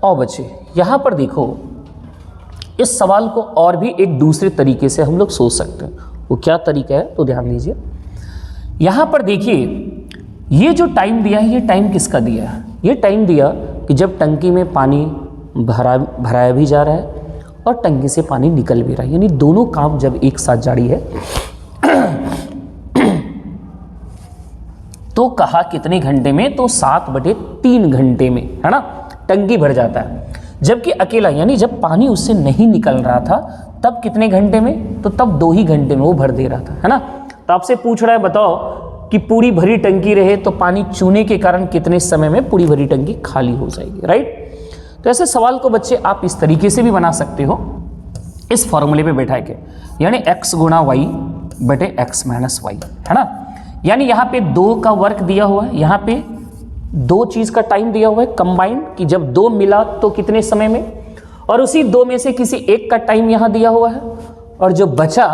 और बच्चे यहाँ पर देखो, इस सवाल को और भी एक दूसरे तरीके से हम लोग सोच सकते हैं। वो क्या तरीका है तो ध्यान दीजिए। यहाँ पर देखिए, ये जो टाइम दिया है, ये टाइम किसका दिया है? ये टाइम दिया कि जब टंकी में पानी भराया भी जा रहा है और टंकी से पानी निकल भी रहा है, यानी दोनों काम जब एक साथ जारी है। तो कहा कितने घंटे में? तो 7/3 घंटे में, है ना, टंकी भर जाता है। जबकि अकेला, यानी जब पानी उससे नहीं निकल रहा था तब कितने घंटे में? तो तब 2 ही घंटे में वो भर दे रहा था, है ना। तो आपसे पूछ रहा है, बताओ कि पूरी भरी टंकी रहे तो पानी चूने के कारण कितने समय में पूरी भरी टंकी खाली हो जाएगी, राइट। तो ऐसे सवाल को बच्चे आप इस तरीके से भी बना सकते हो, इस फॉर्मूले पे बैठा के, यानी x गुणा वाई बटे x माइनस वाई, है ना। यानी यहाँ पे 2 का वर्क दिया हुआ है, यहाँ पे 2 चीज़ का टाइम दिया हुआ है कंबाइंड, कि जब 2 मिला तो कितने समय में, और उसी 2 में से किसी एक का टाइम यहाँ दिया हुआ है, और जो बचा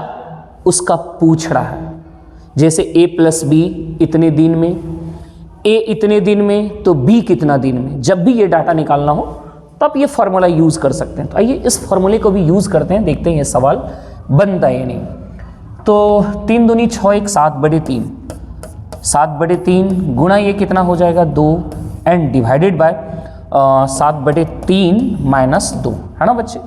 उसका पूछ रहा है। जैसे a + b इतने दिन में, a इतने दिन में, तो b कितना दिन में। जब भी ये डाटा निकालना हो तो आप ये फार्मूला यूज़ कर सकते हैं। तो आइए इस फार्मूले को भी यूज़ करते हैं, देखते हैं ये सवाल बनता है या नहीं। तो 3 दूनी 6, 1 7/3, 7/3 गुणा ये कितना हो जाएगा 2 एंड डिवाइडेड बाय 7/3 माइनस 2, है ना बच्चे।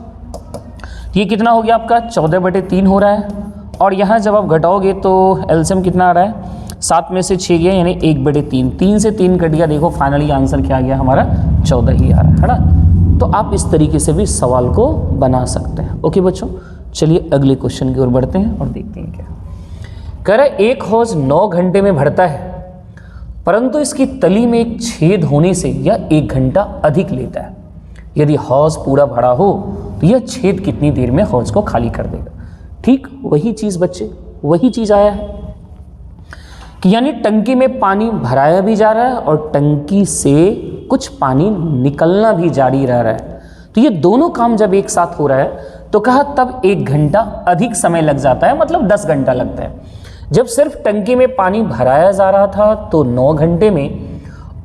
ये कितना हो गया आपका 14/3 हो रहा है। और यहाँ जब आप घटाओगे तो एलसीएम कितना आ रहा है, 7 में से 6 गया यानी 1/3, 3 से 3 कट गया। देखो फाइनली आंसर क्या आ गया हमारा 14 ही आ रहा है ना। तो आप इस तरीके से भी सवाल को बना सकते हैं। ओके बच्चों, चलिए अगले क्वेश्चन की ओर बढ़ते हैं और देखते हैं क्या कह रहा है। एक हौज 9 घंटे में भरता है, परंतु इसकी तली में एक छेद होने से यह 1 घंटा अधिक लेता है। यदि हौज पूरा भरा हो तो यह छेद कितनी देर में हौज को खाली कर देगा। ठीक वही चीज़ बच्चे, वही चीज़ आया है कि यानी टंकी में पानी भराया भी जा रहा है और टंकी से कुछ पानी निकलना भी जारी रह रहा है। तो ये दोनों काम जब एक साथ हो रहा है तो कहा तब 1 घंटा अधिक समय लग जाता है, मतलब 10 घंटा लगता है। जब सिर्फ टंकी में पानी भराया जा रहा था तो 9 घंटे में,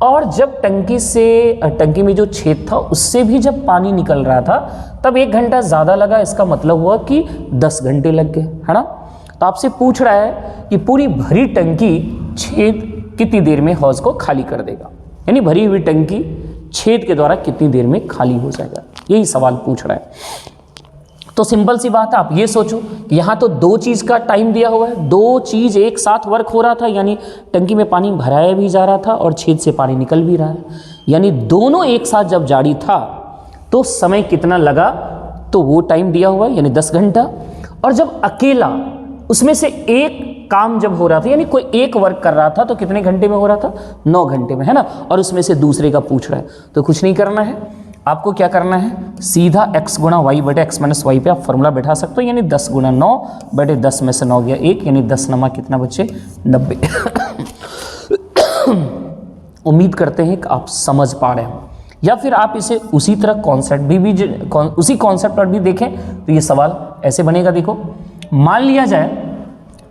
और जब टंकी में जो छेद था उससे भी जब पानी निकल रहा था तब 1 घंटा ज़्यादा लगा। इसका मतलब हुआ कि 10 घंटे लग गए, है ना। तो आपसे पूछ रहा है कि पूरी भरी टंकी छेद कितनी देर में हौज को खाली कर देगा, यानी भरी हुई टंकी छेद के द्वारा कितनी देर में खाली हो जाएगा, यही सवाल पूछ रहा है। तो सिंपल सी बात है, आप ये सोचो कि यहाँ तो 2 चीज़ का टाइम दिया हुआ है, 2 चीज़ एक साथ वर्क हो रहा था, यानी टंकी में पानी भराया भी जा रहा था और छेद से पानी निकल भी रहा है, यानी दोनों एक साथ जब जारी था तो समय कितना लगा, तो वो टाइम दिया हुआ है यानी 10 घंटा। और जब अकेला उसमें से एक काम जब हो रहा था, यानी कोई एक वर्क कर रहा था, तो कितने घंटे में हो रहा था 9 घंटे में, है ना। और उसमें से दूसरे का पूछ रहा है, तो कुछ नहीं करना है, आपको क्या करना है, सीधा x गुणा वाई बटे x माइनस वाई पे आप फॉर्मूला बैठा सकते हो, यानी 10 गुणा 9 बटे 10 में से 9 गया 1, यानी 10 नमा कितना बच्चे 90। उम्मीद करते हैं कि आप समझ पा रहे हो, या फिर आप इसे उसी तरह कॉन्सेप्ट उसी कॉन्सेप्ट पर भी देखें तो ये सवाल ऐसे बनेगा। देखो मान लिया जाए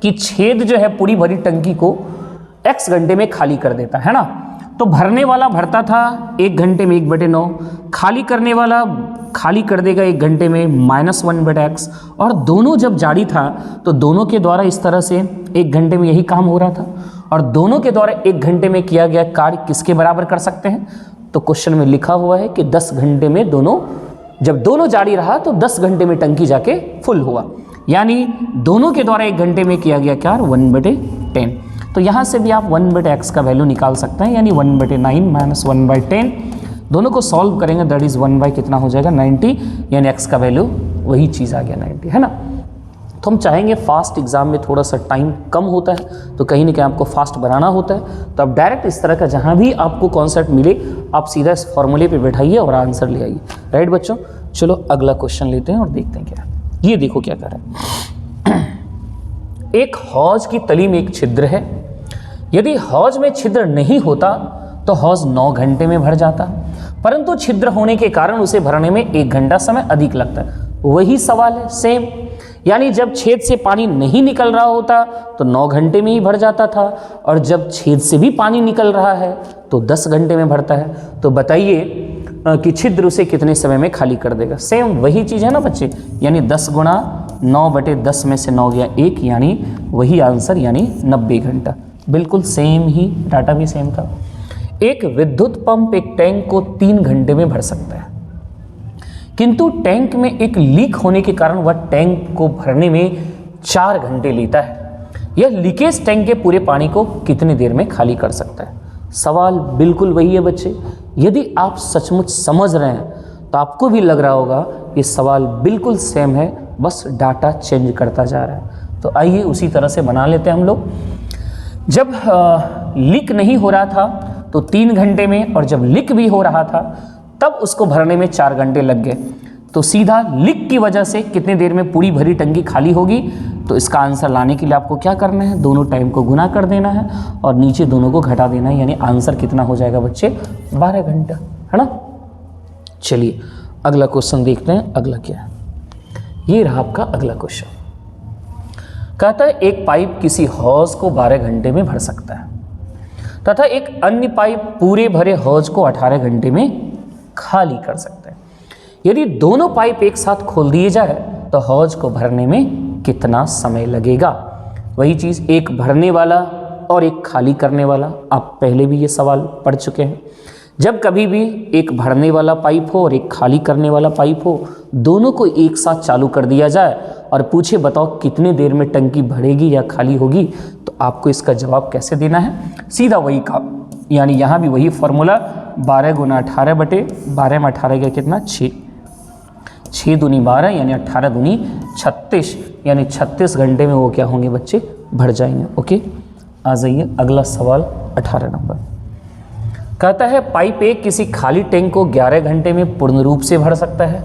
कि छेद जो है पूरी भरी टंकी को x घंटे में खाली कर देता है ना। तो भरने वाला भरता था 1 घंटे में 1/9, खाली करने वाला खाली कर देगा 1 घंटे में -1/x। और दोनों जब जारी था तो दोनों के द्वारा इस तरह से 1 घंटे में यही काम हो रहा था, और दोनों के द्वारा 1 घंटे में किया गया कार्य किसके बराबर कर सकते हैं, तो क्वेश्चन में लिखा हुआ है कि 10 घंटे में जब दोनों जारी रहा तो 10 घंटे में टंकी जाके फुल हुआ, यानी दोनों के द्वारा 1 घंटे में किया गया क्या 1/10। तो यहाँ से भी आप 1/x का वैल्यू निकाल सकते हैं, यानी 1/9 माइनस 1/10, दोनों को सॉल्व करेंगे दैट इज़ 1 कितना हो जाएगा 90, यानी x का वैल्यू वही चीज़ आ गया 90, है ना। तो हम चाहेंगे फास्ट एग्जाम में थोड़ा सा टाइम कम होता है, तो कहीं ना कहीं आपको फास्ट बनाना होता है, तो आप डायरेक्ट इस तरह का जहाँ भी आपको कॉन्सेप्ट मिले आप सीधा इस फॉर्मूले पे बैठाइए और आंसर ले आइए, राइट बच्चों। चलो अगला क्वेश्चन लेते हैं और देखते हैं क्या, ये देखो क्या कर रहा है। एक हौज की तली में एक छिद्र है, यदि हौज में छिद्र नहीं होता तो हौज 9 घंटे में भर जाता, परंतु छिद्र होने के कारण उसे भरने में 1 घंटा समय अधिक लगता है। वही सवाल है सेम, यानी जब छेद से पानी नहीं निकल रहा होता तो 9 घंटे में ही भर जाता था, और जब छेद से भी पानी निकल रहा है तो 10 घंटे में भरता है। तो बताइए कि छिद्र उसे कितने समय में खाली कर देगा। सेम वही चीज़ है ना बच्चे, यानी 10 गुणा 9/10 में से 9 गया 1, यानी वही आंसर, यानी 90 घंटा। बिल्कुल सेम ही, डाटा भी सेम था। एक विद्युत पंप एक टैंक को 3 घंटे में भर सकता है, किंतु टैंक में एक लीक होने के कारण वह टैंक को भरने में 4 घंटे लेता है। यह लीकेज टैंक के पूरे पानी को कितनी देर में खाली कर सकता है। सवाल बिल्कुल वही है बच्चे। यदि आप सचमुच समझ रहे हैं तो आपको भी लग रहा होगा ये सवाल बिल्कुल सेम है, बस डाटा चेंज करता जा रहा है। तो आइए उसी तरह से बना लेते हैं हम लोग। जब लीक नहीं हो रहा था तो 3 घंटे में, और जब लीक भी हो रहा था तब उसको भरने में 4 घंटे लग गए। तो सीधा लीक की वजह से कितनी देर में पूरी भरी टंकी खाली होगी। तो इसका आंसर लाने के लिए आपको क्या करना है, दोनों टाइम को गुना कर देना है और नीचे दोनों को घटा देना है, यानी आंसर कितना हो जाएगा बच्चे, 12 घंटा, है ना। चलिए अगला क्वेश्चन देखते हैं। अगला क्या है, ये रहा आपका अगला क्वेश्चन। कहता है एक पाइप किसी हौज को 12 घंटे में भर सकता है तथा एक अन्य पाइप पूरे भरे हौज को 18 घंटे में खाली कर सकता है। यदि दोनों पाइप एक साथ खोल दिए जाए तो हौज को भरने में कितना समय लगेगा। वही चीज़, एक भरने वाला और एक खाली करने वाला। आप पहले भी ये सवाल पढ़ चुके हैं। जब कभी भी एक भरने वाला पाइप हो और एक खाली करने वाला पाइप हो, दोनों को एक साथ चालू कर दिया जाए और पूछे बताओ कितने देर में टंकी भरेगी या खाली होगी, तो आपको इसका जवाब कैसे देना है, सीधा वही काम, यानी यहाँ भी वही फॉर्मूला 12 गुना 18/12 में 18 का कितना 6, 6 दूनी 12 यानी 18 दूनी 36, यानी 36 घंटे में वो क्या होंगे बच्चे, भर जाएंगे। ओके, आ जाइए अगला सवाल 18 नंबर। कहता है पाइप ए किसी खाली टैंक को 11 घंटे में पूर्ण रूप से भर सकता है।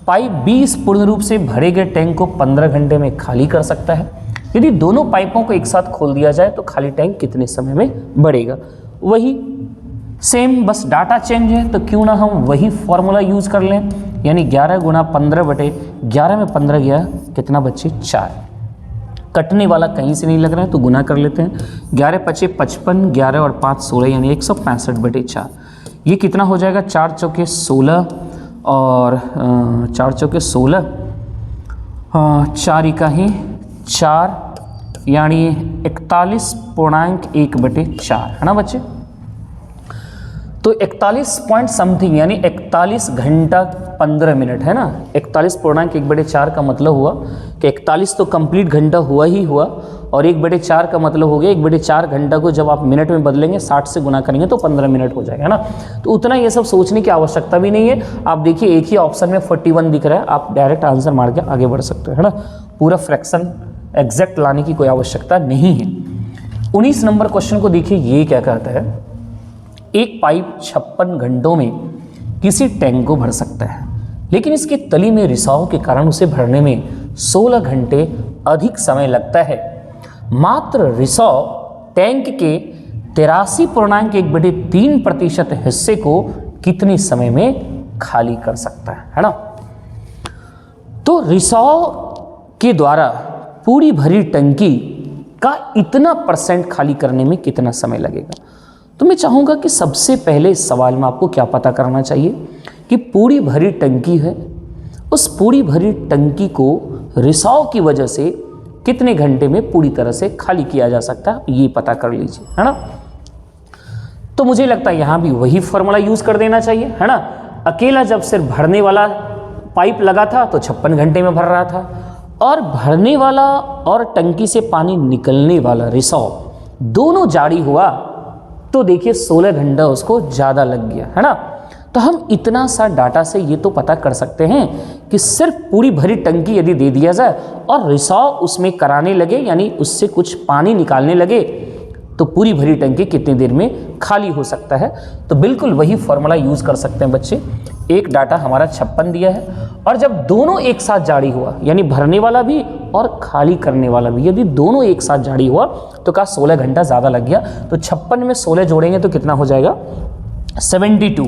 पाइप बी इस पूर्ण रूप से भरे गए टैंक को 15 घंटे में खाली कर सकता है। यदि दोनों पाइपों को एक साथ खोल दिया जाए तो खाली टैंक कितने समय में बढ़ेगा। वही सेम, बस डाटा चेंज है, तो क्यों ना हम वही फॉर्मूला यूज कर लें, यानी 11 गुना 15/11 में 15 गया कितना बच्चे 4। कटने वाला कहीं से नहीं लग रहा है तो गुना कर लेते हैं। 11 पचे 55, 11 और 5 16, यानी 165/4। ये कितना हो जाएगा, 4 चौके 16 और 4 चौके 16, 4 इकाही 4, यानी 41.1/4, है ना बच्चे। तो 41 पॉइंट समथिंग, यानी 41 घंटा 15 मिनट, है ना। 41.1/4 का मतलब हुआ कि 41 तो कंप्लीट घंटा हुआ ही हुआ, और 1/4 का मतलब हो गया 1/4 घंटा को जब आप मिनट में बदलेंगे 60 से गुना करेंगे तो 15 मिनट हो जाएगा, है ना। तो उतना ये सब सोचने की आवश्यकता भी नहीं है। आप देखिए एक ही ऑप्शन में 41 दिख रहा है, आप डायरेक्ट आंसर मार के आगे बढ़ सकते हो, है ना। पूरा फ्रैक्शन एग्जैक्ट लाने की कोई आवश्यकता नहीं है। 19 नंबर क्वेश्चन को देखिए, ये क्या कहता है, एक पाइप 56 घंटों में किसी टैंक को भर सकता है, लेकिन इसके तली में रिसाव के कारण उसे भरने में 16 घंटे अधिक समय लगता है। मात्र रिसाव टैंक के 83.1/3% हिस्से को कितने समय में खाली कर सकता है ना। तो रिसाव के द्वारा पूरी भरी टंकी का इतना % खाली करने में कितना समय लगेगा। तो मैं चाहूँगा कि सबसे पहले इस सवाल में आपको क्या पता करना चाहिए कि पूरी भरी टंकी है, उस पूरी भरी टंकी को रिसाव की वजह से कितने घंटे में पूरी तरह से खाली किया जा सकता है, ये पता कर लीजिए, है ना। तो मुझे लगता है यहाँ भी वही फॉर्मूला यूज़ कर देना चाहिए, है ना। अकेला जब सिर्फ भरने वाला पाइप लगा था तो 56 घंटे में भर रहा था, और भरने वाला और टंकी से पानी निकलने वाला रिसाव दोनों जारी हुआ तो देखिए 16 घंटा उसको ज़्यादा लग गया, है ना। तो हम इतना सा डाटा से ये तो पता कर सकते हैं कि सिर्फ पूरी भरी टंकी यदि दे दिया जाए और रिसाव उसमें कराने लगे, यानी उससे कुछ पानी निकालने लगे, तो पूरी भरी टंकी कितनी देर में खाली हो सकता है। तो बिल्कुल वही फॉर्मूला यूज़ कर सकते हैं बच्चे। एक डाटा हमारा 56 दिया है, और जब दोनों एक साथ जारी हुआ, यानी भरने वाला भी और खाली करने वाला भी, यदि दोनों एक साथ जारी हुआ तो कहा 16 घंटा ज़्यादा लग गया। तो 56 में 16 जोड़ेंगे तो कितना हो जाएगा 72,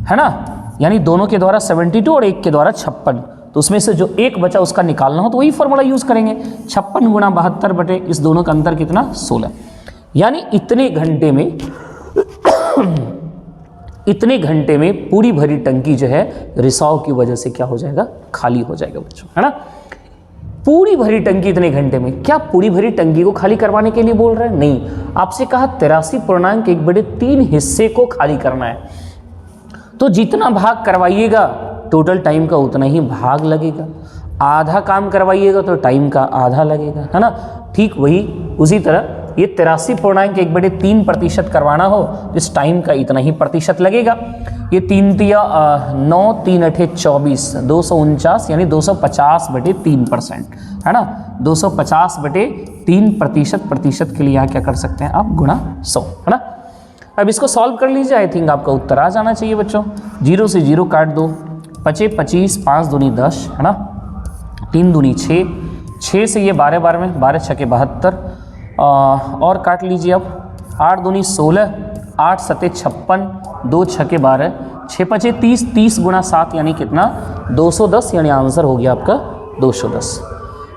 है ना। यानी दोनों के द्वारा 72 और एक के द्वारा 56, तो उसमें से जो एक बचा उसका निकालना हो तो वही फॉर्मूला यूज़ करेंगे। 56 गुणा 72 बटे इस दोनों का अंतर कितना 16, यानी इतने घंटे में इतने घंटे में पूरी भरी टंकी जो है रिसाव की वजह से क्या हो जाएगा, खाली हो जाएगा बच्चों, है ना। पूरी भरी टंकी इतने घंटे में, क्या पूरी भरी टंकी को खाली करवाने के लिए बोल रहे हैं? नहीं, आपसे कहा 83.1/3 हिस्से को खाली करना है, तो जितना भाग करवाइएगा टोटल टाइम का उतना ही भाग लगेगा, आधा काम करवाइएगा तो टाइम का आधा लगेगा, है ना। ठीक वही उसी तरह ये 83.1/3% करवाना हो, इस टाइम का इतना ही प्रतिशत लगेगा। ये 3 तिया 9, 3 अठे 24, 249 यानी 250/3%, है ना। 250/3% प्रतिशत के लिए यहाँ क्या कर सकते हैं आप, गुणा 100, है ना। अब इसको सॉल्व कर लीजिए, आई थिंक आपका उत्तर आ जाना चाहिए बच्चों। 0 से 0 काट दो, 25 25, 5 दूनी 10, है ना, 3 दूनी 6, 6 से ये 12 12 में 12 छके 72, और काट लीजिए अब 8 दूनी 16, 8 सते 56, 2 छके 12, 6 पचे 30, 30 गुणा 7 यानी कितना, 210, यानी आंसर हो गया आपका 210।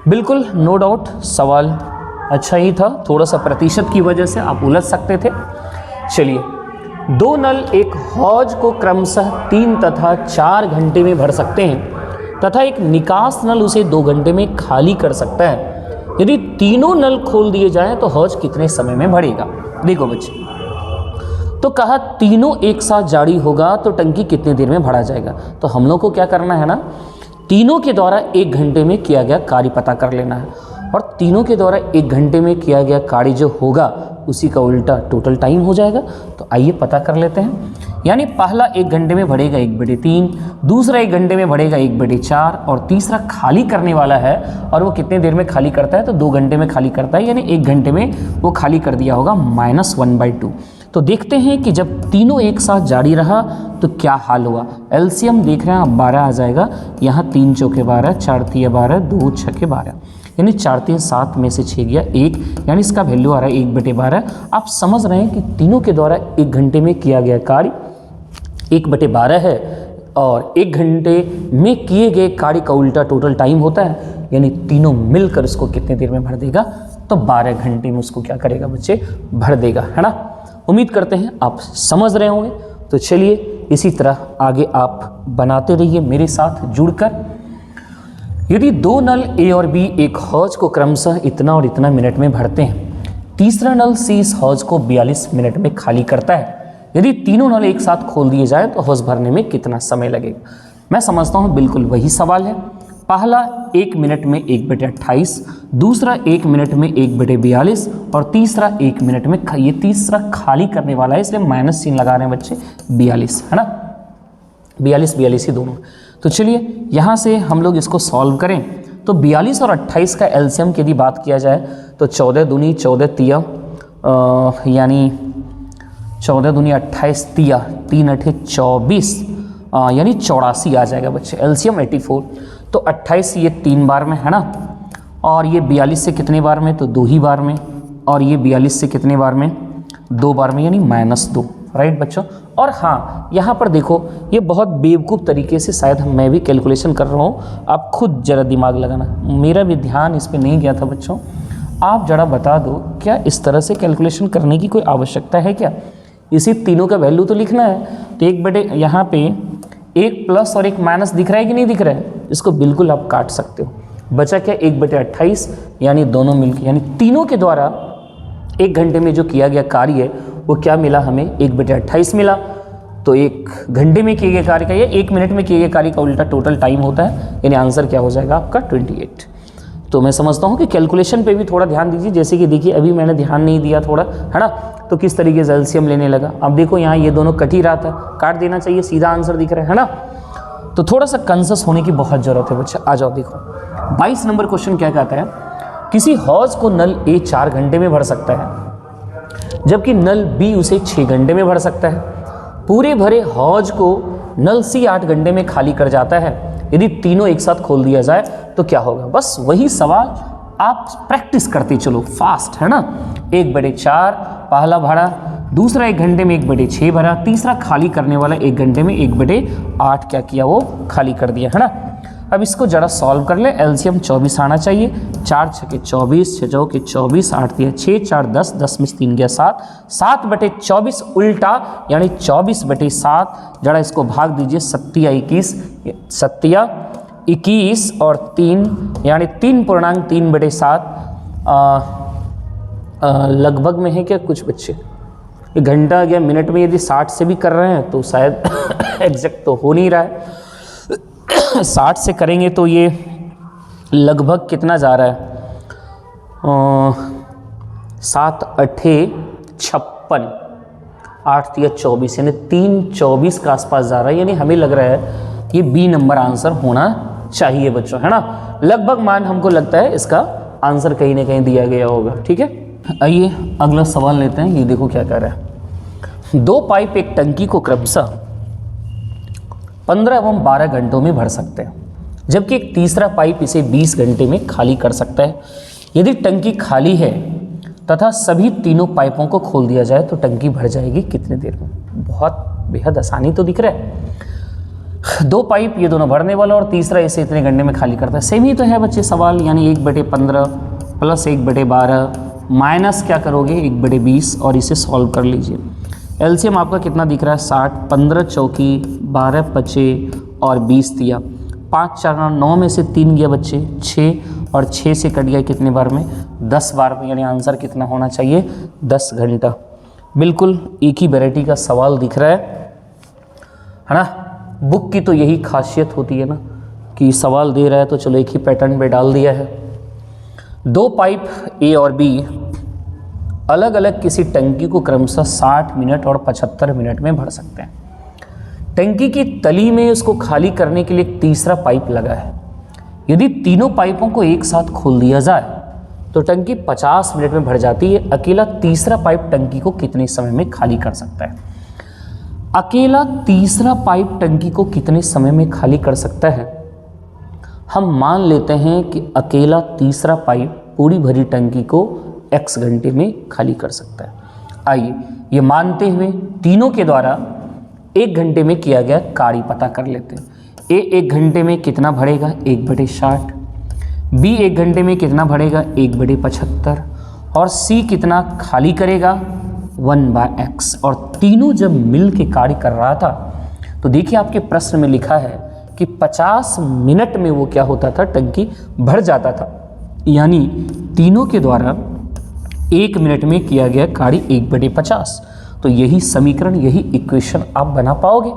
बिल्कुल नो डाउट सवाल अच्छा ही था, थोड़ा सा प्रतिशत की वजह से आप उलझ सकते थे। चलिए, 2 नल एक हौज को क्रमशः 3 तथा 4 घंटे में भर सकते हैं तथा एक निकास नल उसे 2 घंटे में खाली कर सकता है। यदि तीनों नल खोल दिए जाएं तो हौज कितने समय में भरेगा। देखो बच्चे, तो कहा तीनों एक साथ जारी होगा तो टंकी कितने देर में भरा जाएगा। तो हम लोग को क्या करना है ना, तीनों के द्वारा 1 घंटे में किया गया कार्य पता कर लेना है, और तीनों के द्वारा 1 घंटे में किया गया कार्य जो होगा उसी का उल्टा टोटल टाइम हो जाएगा। तो आइए पता कर लेते हैं। यानी पहला 1 घंटे में भरेगा 1/3, दूसरा 1 घंटे में भरेगा 1/4, और तीसरा खाली करने वाला है, और वो कितने देर में खाली करता है, तो 2 घंटे में खाली करता है, यानी 1 घंटे में वो खाली कर दिया होगा -1/2। तो देखते हैं कि जब तीनों एक साथ जारी रहा तो क्या हाल हुआ। एलसीएम देख रहे हैं आप, 12 आ जाएगा, यहाँ 3 चौके 12, 4 तिया 12, 2 छके 12, यानी 4 3 7 में से 6 गया 1, यानी इसका वैल्यू आ रहा है 1/12। आप समझ रहे हैं कि तीनों के द्वारा 1 घंटे में किया गया कार्य 1/12 है, और 1 घंटे में किए गए कार्य का उल्टा टोटल टाइम होता है, यानी तीनों मिलकर उसको कितने देर में भर देगा, तो 12 घंटे में उसको क्या करेगा बच्चे, भर देगा, है ना। उम्मीद करते हैं आप समझ रहे होंगे। तो चलिए इसी तरह आगे आप बनाते रहिए मेरे साथ जुड़कर। यदि 2 नल ए और बी एक हौज को क्रमशः इतना और इतना मिनट में भरते हैं, तीसरा नल सी इस हौज को 42 मिनट में खाली करता है। यदि तीनों नल एक साथ खोल दिए जाए तो हौज भरने में कितना समय लगेगा। मैं समझता हूँ बिल्कुल वही सवाल है। पहला 1 मिनट में 1/28, दूसरा 1 मिनट में 1/42, और तीसरा 1 मिनट में, ये तीसरा खाली करने वाला है इसलिए माइनस चिन्ह लगा रहे हैं बच्चे, 42, है ना, 42 ही दोनों। तो चलिए यहाँ से हम लोग इसको सॉल्व करें। तो 42 और 28 का एलसीएम की यदि बात किया जाए तो 14 दूनी 14 तिया, यानी 14 दूनी 28 तिया, 3 अठे 24, यानी 84 आ जाएगा बच्चे। एलसीएम 84। तो 28 ये 3 बार में, है ना, और ये 42 से कितने बार में, तो 2 ही बार में, और ये 42 से कितने बार में, 2 बार में, यानी -2, राइट बच्चों। और हाँ, यहाँ पर देखो, ये बहुत बेवकूफ़ तरीके से शायद मैं भी कैलकुलेशन कर रहा हूँ, आप खुद जरा दिमाग लगाना, मेरा भी ध्यान इस पर नहीं गया था बच्चों। आप जरा बता दो, क्या इस तरह से कैलकुलेशन करने की कोई आवश्यकता है क्या। इसी तीनों का वैल्यू तो लिखना है, तो 1 यहाँ पे 1 प्लस और 1 माइनस दिख रहा है कि नहीं दिख रहा है, इसको बिल्कुल आप काट सकते हो। बचा क्या, 1/28, यानी दोनों मिलकर, यानी तीनों के द्वारा 1 घंटे में जो किया गया कार्य है वो क्या मिला हमें, 1/28 मिला। तो 1 घंटे में किए गए कार्य का या 1 मिनट में किए गए कार्य का उल्टा टोटल टाइम होता है, यानी आंसर क्या हो जाएगा आपका 28। तो मैं समझता हूँ कि कैलकुलेशन पे भी थोड़ा ध्यान दीजिए, जैसे कि देखिए अभी मैंने ध्यान नहीं दिया थोड़ा, है ना, तो किस तरीके से एलसीएम लेने लगा। अब देखो यहाँ ये दोनों कट ही रहा था, काट देना चाहिए, सीधा आंसर दिख रहा है ना। तो थोड़ा सा कंसस होने की बहुत ज़रूरत है बच्चा। आ जाओ देखो 22 नंबर क्वेश्चन क्या कहता है, किसी हौज को नल ए 4 घंटे में भर सकता है जबकि नल बी उसे 6 घंटे में भर सकता है। पूरे भरे हौज को नल सी 8 घंटे में खाली कर जाता है। यदि तीनों एक साथ खोल दिया जाए तो क्या होगा। बस वही सवाल आप प्रैक्टिस करते चलो फास्ट, है ना। 1/4 पहला भरा, दूसरा 1 घंटे में 1/6 भरा, तीसरा खाली करने वाला 1 घंटे में 1/8 क्या किया, वो खाली कर दिया, है ना। अब इसको जरा सॉल्व कर ले। एलसीएम 24 आना चाहिए। 4 छके 24, 6 चौके 24, 8 दिया 6, 4 10, 10 में से 3 गया 7, 7/24 उल्टा यानी 24/7। जरा इसको भाग दीजिए, 7 और 3 यानी 3.3/7 लगभग में है क्या कुछ बच्चे? ये घंटा गया मिनट में, यदि 60 से भी कर रहे हैं तो शायद एग्जैक्ट तो हो नहीं रहा है। 60 से करेंगे तो ये लगभग कितना जा रहा है? 7 8 56, 8 या 24 यानी 3:24 के आसपास जा रहा है। यानी हमें लग रहा है ये बी नंबर आंसर होना चाहिए बच्चों, है ना। लगभग मान हमको लगता है इसका आंसर कहीं ना कहीं दिया गया होगा। ठीक है, आइए अगला सवाल लेते हैं। ये देखो क्या कर रहा है। 2 पाइप एक टंकी को क्रमशः 15 एवं 12 घंटों में भर सकते हैं, जबकि एक तीसरा पाइप इसे 20 घंटे में खाली कर सकता है। यदि टंकी खाली है तथा सभी तीनों पाइपों को खोल दिया जाए तो टंकी भर जाएगी कितनी देर में? बहुत बेहद आसानी तो दिख रहा है। 2 पाइप ये दोनों भरने वाला और तीसरा इसे इतने घंटे में खाली करता है। सेम ही तो है बच्चे सवाल, यानी 1/15 प्लस 1/12 माइनस क्या करोगे 1/20 और इसे सॉल्व कर लीजिए। एलसीएम आपका कितना दिख रहा है? 60, 15 चौकी 12 पचे और 20 दिया, 5 4 9 में से 3 गया बच्चे 6 और 6 से कट गया कितने बार में? 10 बार में। यानी आंसर कितना होना चाहिए? 10 घंटा। बिल्कुल एक ही वैरायटी का सवाल दिख रहा है ना। बुक की तो यही खासियत होती है ना कि सवाल दे रहा है तो चलो एक ही पैटर्न पे डाल दिया है। 2 पाइप ए और बी अलग अलग किसी टंकी को क्रमशः 60 मिनट और 75 मिनट में भर सकते हैं। टंकी की तली में उसको खाली करने के लिए एक तीसरा पाइप लगा है। यदि तीनों पाइपों को एक साथ खोल दिया जाए तो टंकी 50 मिनट में भर जाती है। अकेला तीसरा पाइप टंकी को कितने समय में खाली कर सकता है? अकेला तीसरा पाइप टंकी को कितने समय में खाली कर सकता है? हम मान लेते हैं कि अकेला तीसरा पाइप पूरी भरी टंकी को x घंटे में खाली कर सकता है। आइए ये मानते हुए तीनों के द्वारा 1 घंटे में किया गया कार्य पता कर लेते हैं। ए 1 घंटे में कितना भरेगा? 1/60। बी 1 घंटे में कितना भरेगा? 1/75 और सी कितना खाली करेगा? 1/x। और तीनों जब मिल के कार्य कर रहा था तो देखिए आपके प्रश्न में लिखा है कि 50 मिनट में वो क्या होता था? टंकी भर जाता था। यानी तीनों के द्वारा 1 मिनट में किया गया कार्य 1/50। तो यही समीकरण, यही इक्वेशन आप बना पाओगे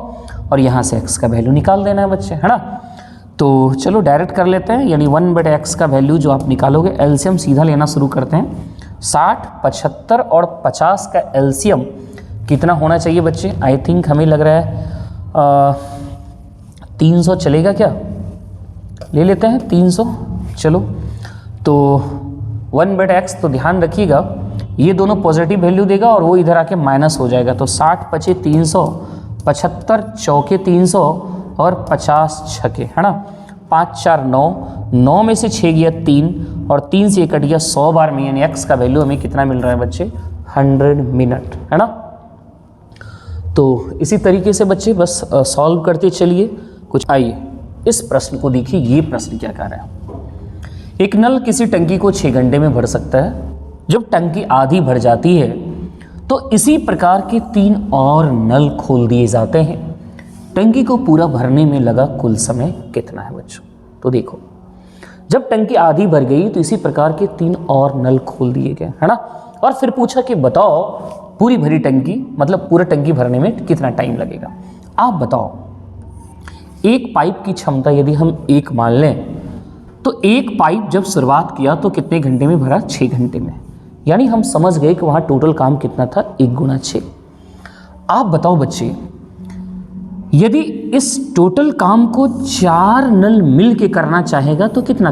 और यहाँ से x का वैल्यू निकाल देना है बच्चे, है ना। तो चलो डायरेक्ट कर लेते हैं। यानी 1/x का वैल्यू जो आप निकालोगे, एलसीएम सीधा लेना शुरू करते हैं। 60, 75 और 50 का एलसीएम कितना होना चाहिए बच्चे? आई थिंक हमें लग रहा है 300 चलेगा क्या? ले लेते हैं 300। चलो तो 1/x तो ध्यान रखिएगा ये दोनों पॉजिटिव वैल्यू देगा और वो इधर आके माइनस हो जाएगा। तो 60 पचे 300, 75 चौके 300 और 50 छके, है ना। 5 4 9, 9 में से 6 गया 3 और 3 से 1 कट गया 100 बार में। यानी x का वैल्यू हमें कितना मिल रहा है बच्चे? 100 मिनट, है ना। तो इसी तरीके से बच्चे बस सॉल्व करते चलिए कुछ। आइए इस प्रश्न को देखिए। ये प्रश्न क्या कह रहा है? एक नल किसी टंकी को 6 घंटे में भर सकता है। जब टंकी आधी भर जाती है तो इसी प्रकार के 3 और नल खोल दिए जाते हैं। टंकी को पूरा भरने में लगा कुल समय कितना है बच्चों? तो देखो जब टंकी आधी भर गई तो इसी प्रकार के 3 और नल खोल दिए गए, है ना। और फिर पूछा कि बताओ पूरी भरी टंकी मतलब पूरा टंकी भरने में कितना टाइम लगेगा। आप बताओ एक पाइप की क्षमता यदि हम 1 मान लें तो एक पाइप जब शुरुआत किया तो कितने घंटे में भरा? 6 घंटे में। यानी हम समझ गए कि वहाँ टोटल काम कितना था? 1 × 6। आप बताओ बच्चे यदि इस टोटल काम को 4 नल मिल के करना चाहेगा तो कितना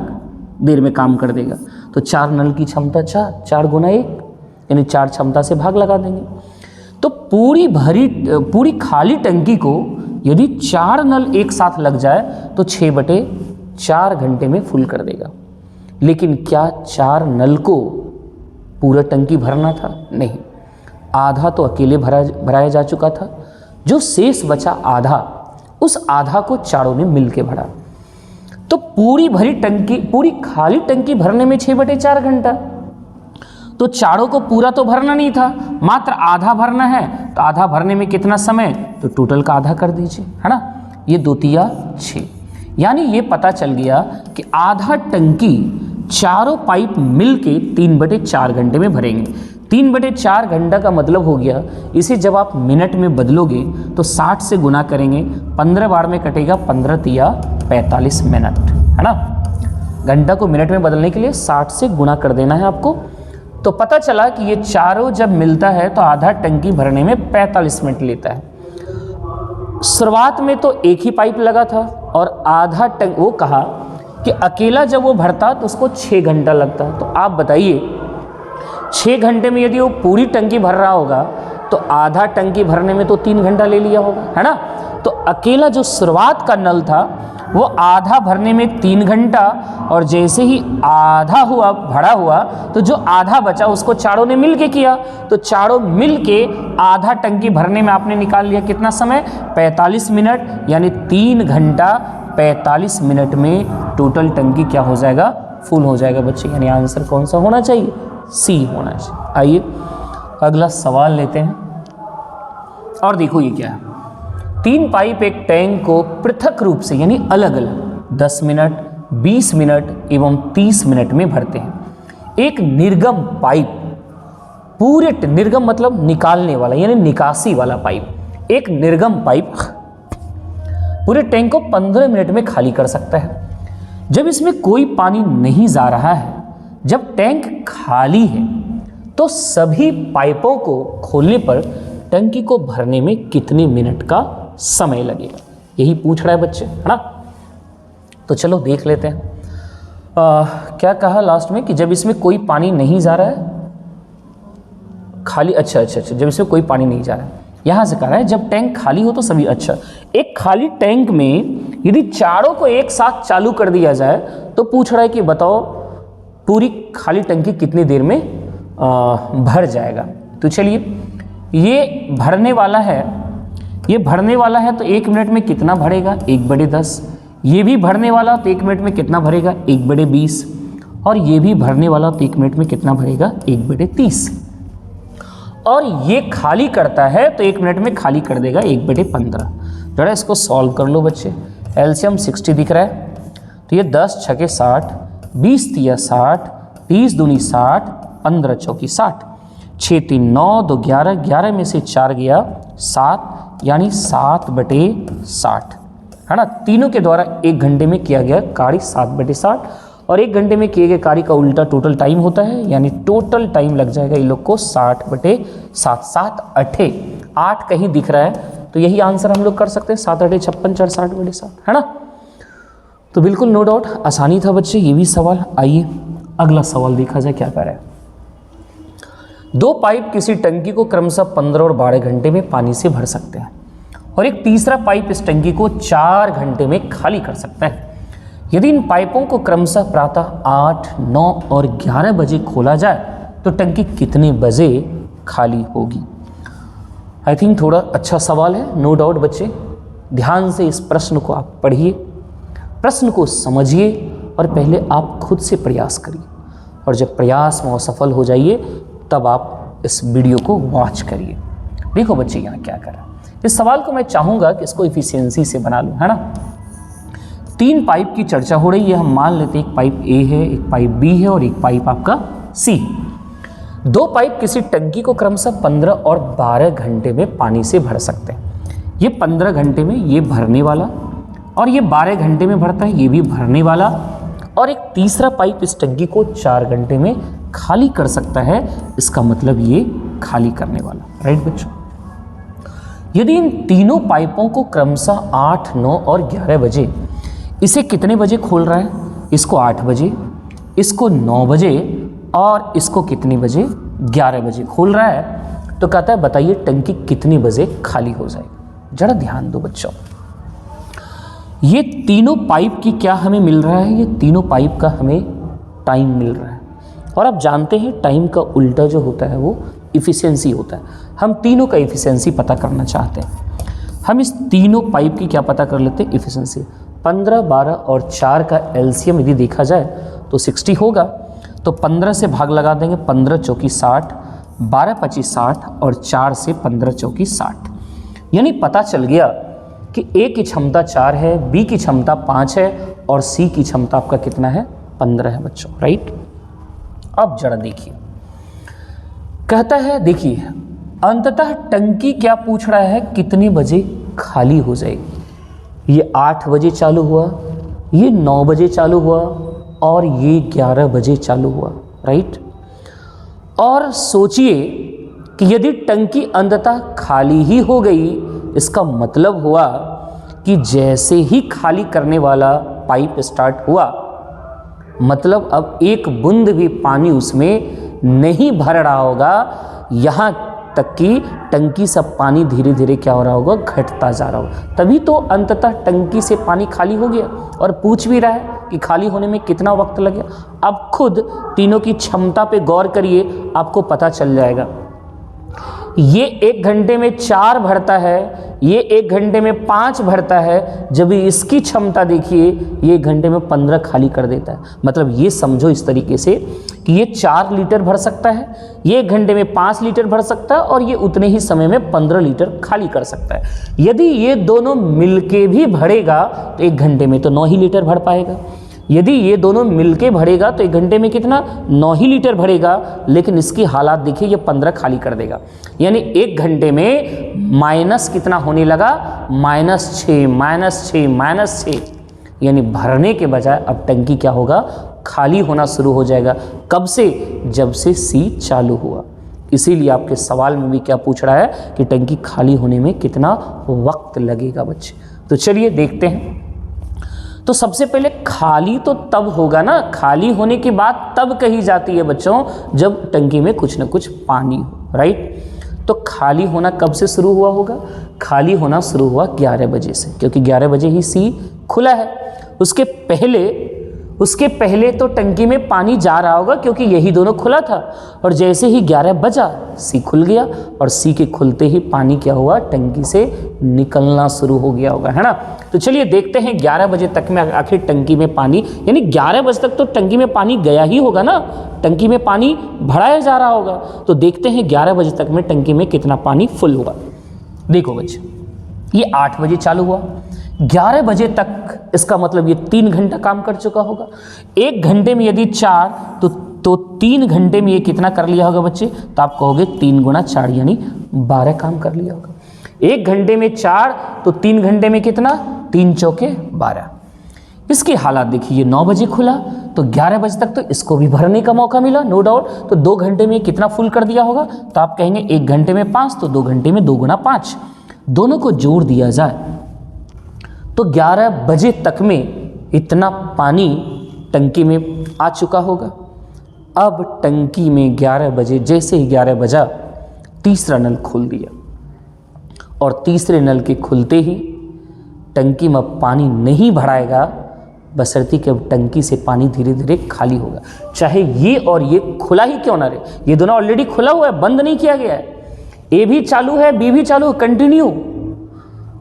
देर में काम कर देगा? तो 4 नल की क्षमता 4, 4 × 1 यानी 4 क्षमता से भाग लगा देंगे। तो पूरी खाली टंकी को यदि 4 नल एक साथ लग जाए तो 6/4 घंटे में फुल कर देगा। लेकिन क्या 4 नल को पूरा टंकी भरना था? नहीं, आधा तो अकेले भराया जा चुका था। जो शेष बचा आधा, उस आधा को चारों ने मिल के भरा। तो पूरी भरी टंकी, पूरी खाली टंकी भरने में 6/4 घंटा। तो चारों को पूरा तो भरना नहीं था, मात्र आधा भरना है, तो आधा भरने में कितना समय, तो टोटल का आधा कर दीजिए, है ना। ये 2 तिया 6, यानी ये पता चल गया कि आधा टंकी चारों पाइप मिलके 3/4 घंटे में भरेंगे। 3/4 घंटा का मतलब हो गया, इसे जब आप मिनट में बदलोगे तो 60 से गुना करेंगे, 15 बार में कटेगा, 15 तिया 45 मिनट, है ना। घंटा को मिनट में बदलने के लिए 60 से गुना कर देना है आपको। तो पता चला कि ये चारों जब मिलता है तो आधा टंकी भरने में 45 मिनट लेता है। शुरुआत में तो एक ही पाइप लगा था और आधा टंक, वो कहा कि अकेला जब वो भरता तो उसको 6 घंटा लगता। तो आप बताइए 6 घंटे में यदि वो पूरी टंकी भर रहा होगा तो आधा टंकी भरने में तो 3 घंटा ले लिया होगा, है ना। तो अकेला जो शुरुआत का नल था वो आधा भरने में 3 घंटा, और जैसे ही आधा हुआ भरा हुआ तो जो आधा बचा उसको चारों ने मिल के किया। तो चारों मिल के आधा टंकी भरने में आपने निकाल लिया कितना समय, 45 मिनट, यानी 3 घंटा 45 मिनट में टोटल टंकी क्या हो जाएगा, फुल हो जाएगा बच्चे। यानी आंसर कौन सा होना चाहिए, सी होना चाहिए। आइए अगला सवाल लेते हैं और देखो ये क्या है। 3 पाइप एक टैंक को पृथक रूप से यानी अलग अलग 10 मिनट, 20 मिनट एवं 30 मिनट में भरते हैं। एक निर्गम पाइप पूरे, निर्गम मतलब निकालने वाला यानी निकासी वाला पाइप, एक निर्गम पाइप पूरे टैंक को 15 मिनट में खाली कर सकता है। जब इसमें कोई पानी नहीं जा रहा है, जब टैंक खाली है, तो सभी पाइपों को खोलने पर टंकी को भरने में कितने मिनट का समय लगेगा, यही पूछ रहा है बच्चे, है ना। तो चलो देख लेते हैं। क्या कहा लास्ट में कि जब इसमें कोई पानी नहीं जा रहा है, खाली, अच्छा, जब इसमें कोई पानी नहीं जा रहा है, यहाँ से कह रहा है जब टैंक खाली हो तो सभी, अच्छा, एक खाली टैंक में यदि चारों को एक साथ चालू कर दिया जाए तो पूछ रहा है कि बताओ पूरी खाली टंकी कितनी देर में भर जाएगा। तो चलिए ये भरने वाला है, ये भरने वाला है तो 1 मिनट में कितना भरेगा, 1/10। ये भी भरने वाला तो 1 मिनट में कितना भरेगा, 1/20। और ये भी भरने वाला तो 1 मिनट में कितना भरेगा, 1/30। और ये खाली करता है तो 1 मिनट में खाली कर देगा 1/15। जरा इसको सॉल्व कर लो बच्चे। एलसीएम 60 दिख रहा है, तो ये 10 छके 60, 20 तिया 60, 30 दूनी 60, 15 चौकी 60, 6 3 9 2 11, 11 में से 4 गया 7, यानी 7/60, है ना। तीनों के द्वारा 1 घंटे में किया गया कार्य 7/60, और 1 घंटे में किए गए कार्य का उल्टा टोटल टाइम होता है, यानी टोटल टाइम लग जाएगा इन लोग को 60/7। 7 8 8 कहीं दिख रहा है तो यही आंसर हम लोग कर सकते हैं, 7 8 56 4 60/7, है ना। तो बिल्कुल नो डाउट आसानी था बच्चे ये भी सवाल। आइए अगला सवाल देखा जाए क्या कह रहा है। 2 पाइप किसी टंकी को क्रमशः 15 और 12 घंटे में पानी से भर सकते हैं, और एक तीसरा पाइप इस टंकी को 4 घंटे में खाली कर सकता है। यदि इन पाइपों को क्रमशः प्रातः 8, 9 और 11 बजे खोला जाए तो टंकी कितने बजे खाली होगी। आई थिंक थोड़ा अच्छा सवाल है, नो डाउट बच्चे। ध्यान से इस प्रश्न को आप पढ़िए, प्रश्न को समझिए और पहले आप खुद से प्रयास करिए, और जब प्रयास में असफल हो जाइए तब आप इस वीडियो को वॉच करिए। देखो बच्चे यहाँ क्या कर रहा है। इस सवाल को मैं चाहूँगा कि इसको इफिशियंसी से बना लूँ, है ना। 3 पाइप की चर्चा हो रही है, हम मान लेते हैं एक पाइप ए है, एक पाइप बी है और एक पाइप आपका सी है। 2 पाइप किसी टंकी को क्रमशः 15 और 12 घंटे में पानी से भर सकते हैं। ये 15 घंटे में ये भरने वाला, और ये 12 घंटे में भरता है, ये भी भरने वाला, और एक तीसरा पाइप इस टंकी को 4 घंटे में खाली कर सकता है। इसका मतलब ये खाली करने वाला, राइट बच्चों। यदि इन तीनों पाइपों को क्रमशः 8, 9 और 11 बजे, इसे कितने बजे खोल रहा है, इसको 8 बजे, इसको 9 बजे और इसको कितने बजे, 11 बजे खोल रहा है, तो कहता है बताइए टंकी कितने बजे खाली हो जाएगी। जरा ध्यान दो बच्चों, ये तीनों पाइप की क्या हमें मिल रहा है, ये तीनों पाइप का हमें टाइम मिल रहा है। और आप जानते हैं टाइम का उल्टा जो होता है वो इफ़िशियंसी होता है। हम तीनों का इफ़िशियंसी पता करना चाहते हैं। हम इस तीनों पाइप की क्या पता कर लेते हैं, इफ़िशियंसी। 15, 12 और 4 का एलसीएम यदि देखा जाए तो 60 होगा। तो 15 से भाग लगा देंगे, 15 चौकी 60, 12 25 60 और 4 से 15 चौकी 60। यानी पता चल गया कि ए की क्षमता 4 है, बी की क्षमता 5 है और सी की क्षमता आपका कितना है, 15 है बच्चों, राइट। अब जरा देखिए, कहता है देखिए अंततः टंकी क्या पूछ रहा है, कितने बजे खाली हो जाएगी। ये 8 बजे चालू हुआ, ये 9 बजे चालू हुआ और ये 11 बजे चालू हुआ, राइट। और सोचिए कि यदि टंकी अंततः खाली ही हो गई, इसका मतलब हुआ कि जैसे ही खाली करने वाला पाइप स्टार्ट हुआ, मतलब अब एक बूंद भी पानी उसमें नहीं भर रहा होगा, यहाँ तक कि टंकी से पानी धीरे धीरे क्या हो रहा होगा, घटता जा रहा होगा। तभी तो अंततः टंकी से पानी खाली हो गया। और पूछ भी रहा है कि खाली होने में कितना वक्त लगे। अब खुद तीनों की क्षमता पे गौर करिए, आपको पता चल जाएगा। ये 1 घंटे में 4 भरता है, ये 1 घंटे में 5 भरता है, जब इसकी क्षमता देखिए ये 1 घंटे में 15 खाली कर देता है। मतलब ये समझो इस तरीके से कि ये 4 लीटर भर सकता है, ये 1 घंटे में 5 लीटर भर सकता है और ये उतने ही समय में 15 लीटर खाली कर सकता है। यदि ये दोनों मिलके भी भरेगा तो 1 घंटे में तो 9 ही लीटर भर पाएगा। यदि ये दोनों मिलके भरेगा तो 1 घंटे में कितना, 9 ही लीटर भरेगा। लेकिन इसकी हालात देखिए, ये 15 खाली कर देगा। यानी 1 घंटे में माइनस कितना होने लगा, -6 यानी भरने के बजाय अब टंकी क्या होगा, खाली होना शुरू हो जाएगा। कब से, जब से सी चालू हुआ। इसीलिए आपके सवाल में भी क्या पूछ रहा है कि टंकी खाली होने में कितना वक्त लगेगा बच्चे। तो चलिए देखते हैं। तो सबसे पहले खाली तो तब होगा ना, खाली होने की बात तब कही जाती है बच्चों जब टंकी में कुछ ना कुछ पानी हो, राइट। तो खाली होना कब से शुरू हुआ होगा, खाली होना शुरू हुआ 11 बजे से, क्योंकि 11 बजे ही सी खुला है। उसके पहले तो टंकी में पानी जा रहा होगा, क्योंकि यही दोनों खुला था। और जैसे ही 11 बजा सी खुल गया, और सी के खुलते ही पानी क्या हुआ, टंकी से निकलना शुरू हो गया होगा, है ना। तो चलिए देखते हैं 11 बजे तक में आखिर टंकी में पानी, यानी 11 बजे तक तो टंकी में पानी गया ही होगा ना, टंकी में पानी भराया जा रहा होगा। तो देखते हैं 11 बजे तक में टंकी में कितना पानी फुल हुआ। देखो बच्चे, ये 8 बजे चालू हुआ, 11 बजे तक, इसका मतलब ये 3 घंटा काम कर चुका होगा। 1 घंटे में यदि 4 तो 3 घंटे में ये कितना कर लिया होगा बच्चे, तो आप कहोगे 3 गुना 4 यानी 12 काम कर लिया होगा। 1 घंटे में 4 तो 3 घंटे में कितना, 3 चौके 12। इसकी हालात देखिए, 9 बजे खुला तो 11 बजे तक तो इसको भी भरने का मौका मिला, नो डाउट। तो 2 घंटे में कितना फुल कर दिया होगा, तो आप कहेंगे 1 घंटे में 5 तो 2 घंटे में 2 गुना 5, दोनों को जोड़ दिया जाए तो 11 बजे तक में इतना पानी टंकी में आ चुका होगा। अब टंकी में 11 बजे, जैसे ही 11 बजा, तीसरा नल खोल दिया, और तीसरे नल के खुलते ही टंकी में पानी नहीं भराएगा, बशर्ते कि अब टंकी से पानी धीरे धीरे खाली होगा। चाहे ये और ये खुला ही क्यों ना रहे, ये दोनों ऑलरेडी खुला हुआ है, बंद नहीं किया गया है। ए भी चालू है, बी भी चालू है, कंटिन्यू।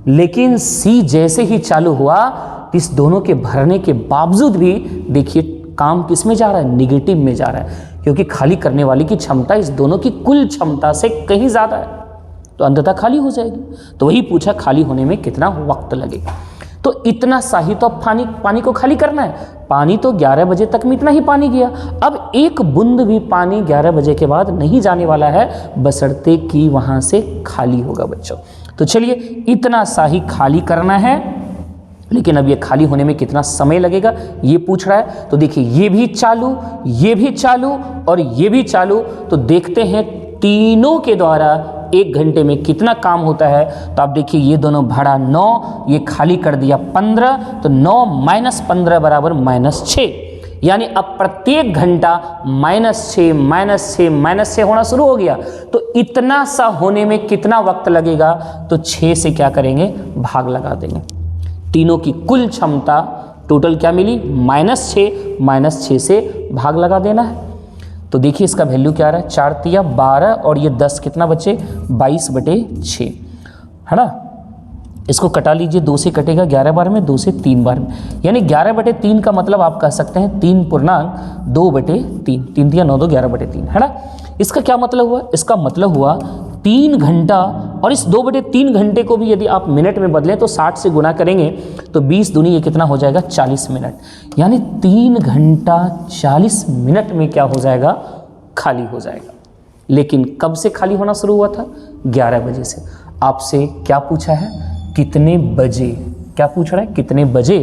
लेकिन सी जैसे ही चालू हुआ, इस दोनों के भरने के बावजूद भी देखिए काम किस में जा रहा है, निगेटिव में जा रहा है, क्योंकि खाली करने वाले की क्षमता इस दोनों की कुल क्षमता से कहीं ज़्यादा है, तो अंततः खाली हो जाएगी। तो वही पूछा खाली होने में कितना वक्त लगेगा। तो इतना सा ही तो पानी को खाली करना है। पानी तो 11 बजे तक में इतना ही पानी गया। अब एक बूंद भी पानी 11 बजे के बाद नहीं जाने वाला है, बशर्ते कि वहाँ से खाली होगा बच्चों। तो चलिए इतना सा ही खाली करना है, लेकिन अब ये खाली होने में कितना समय लगेगा ये पूछ रहा है। तो देखिए ये भी चालू, ये भी चालू और ये भी चालू। तो देखते हैं तीनों के द्वारा 1 घंटे में कितना काम होता है। तो आप देखिए ये दोनों भरा 9, ये खाली कर दिया 15, तो 9 - 15 बराबर -6। यानी अब प्रत्येक घंटा -6 होना शुरू हो गया। तो इतना सा होने में कितना वक्त लगेगा, तो 6 से क्या करेंगे, भाग लगा देंगे। तीनों की कुल क्षमता टोटल क्या मिली, -6 से भाग लगा देना है। तो देखिए इसका वैल्यू क्या आ रहा है, 4 तिया 12 और ये 10 कितना बचे, 22/6, है ना। इसको कटा लीजिए, 2 से कटेगा 11 बार में, 2 से 3 बार में, यानी 11/3 का मतलब आप कह सकते हैं 3.2/3, 3 दिया 9 2 11/3 है ना। इसका क्या मतलब हुआ? इसका मतलब हुआ 3 घंटा, और इस 2/3 घंटे को भी यदि आप मिनट में बदलें तो 60 से गुना करेंगे तो 20 दूनी ये कितना हो जाएगा? 40 मिनट, यानी 3 घंटा 40 मिनट में क्या हो जाएगा? खाली हो जाएगा। लेकिन कब से खाली होना शुरू हुआ था? 11 बजे से। आपसे क्या पूछा है? कितने बजे? क्या पूछ रहा है? कितने बजे?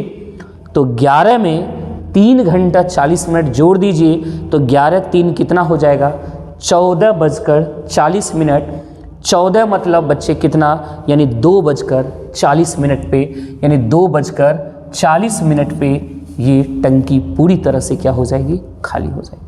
तो 11 में 3 घंटा 40 मिनट जोड़ दीजिए तो 11 3 कितना हो जाएगा? 14:40। 14 मतलब बच्चे कितना? यानी 2:40 पे, यानी 2:40 पे ये टंकी पूरी तरह से क्या हो जाएगी? खाली हो जाएगी।